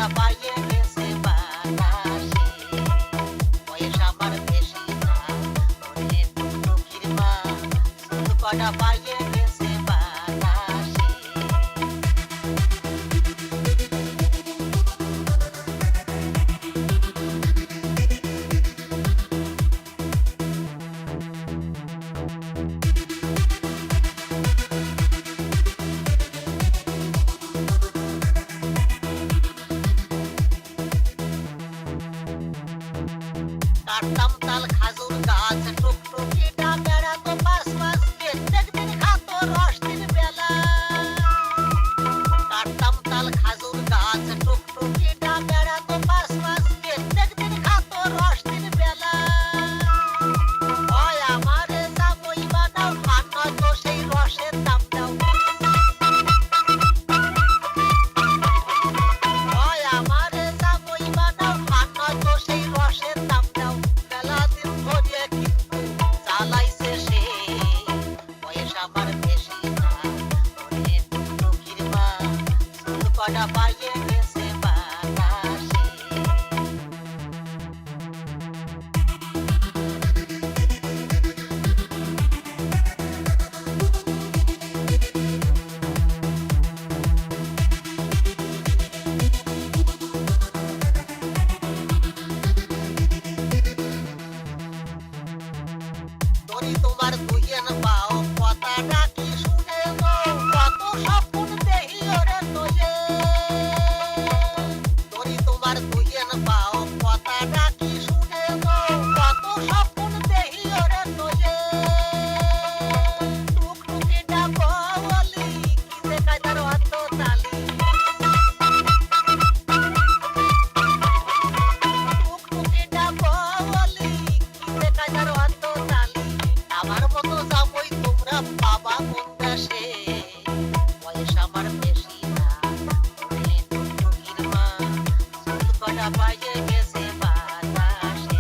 কটা পাইয়ে গেছে বাতাসে, বয়স আমার বেশি না, ওরে টুকটুকির মা, চুল কটা পাইয়ে গেছে বাতাসে। কাটতাম তাল খাজুর গাছ, টুকটুকিটা বেড়াতো পাশ পাশ, প্রত্যেক দিন খাতো রস তিন বেলা। কাটতাম তাল খাজুর গাছ, টুকটুকিটা বেড়াতো পাশ পাশ, প্রত্যেক দিন খাতো রস তিন বেলা। ওই আমারে জামই বানাও, আর নয়তো সেই রসের দাম দাও। ওই আমারে জামই বানাও, আর নয়তো সেই রসের দাম দাও। বেলা দিন ধরিয়া কিন্তু চালাইছে সে, বয়স আমার বেশি না, ওরে টুকটুকির মা, চুল কটা পাইয়ে গেছে বাতাসে। ধরি তোমার দুইয়েন পাও, কথাটা কি শুনে গো, কত স্বপ্ন দেহি ওরে তোয়ে। ধরি তোমার দুইয়েন পাও, কথাটা কি শুনে গো, কত স্বপ্ন দেহি ওরে তোয়ে। টুকটুকিটা বলি, কি যে কায়দার অত তালি। টুকটুকিটা বলি, কি যে কায়দার অত তালি। আমার মতো জামই তোমরা পাবা কোন দেশে, বয়স আমার বেশি না, ওরে টুকটুকির মা, চুল কটা পাইয়ে গেছে বাতাসে।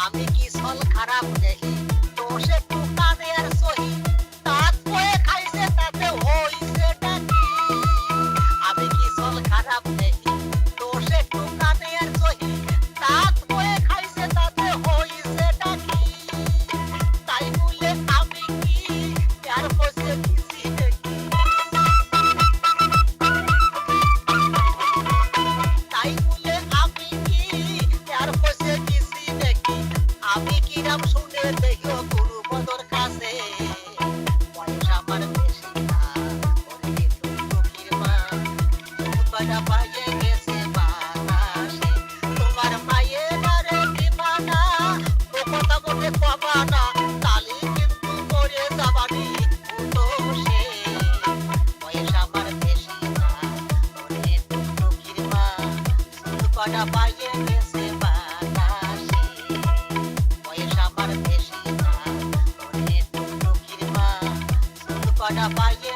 আমি কি ছল খারাপ দেখি, দোষ একটু কানে আর সহি, দাঁত বয়ে খাইছে তাতে হইছে নাকি। আমি কি ছল খারাপ দেখি, দোষ একটু কানে আর সহি, দাঁত বয়ে খাইছে তাতে হইছে নাকি। তাই বলে আমি কি আর বসে দিছি নাকি। তাই বলে আমি কি আর বসে দিছি নাকি। আমি কিরাম শুনে দেখিও গুরু বদর কাছে, বয়স আমার বেশি না, ওরে টুকটুকির মা, চুল কটা পাইয়ে গেছে বাতাসে। তোমার মায়েরারে দিবা না, ও কথা মোটে কবা না, তালি কিন্তু মরে যাবানি উতোষে। বয়স আমার বেশি না, ওরে টুকটুকির মা, চুল কটা পাইয়ে গেছে বাতাসে। বয়স আমার বেশি না, ওরে টুকটুকির মা, চুল কটা পাইয়ে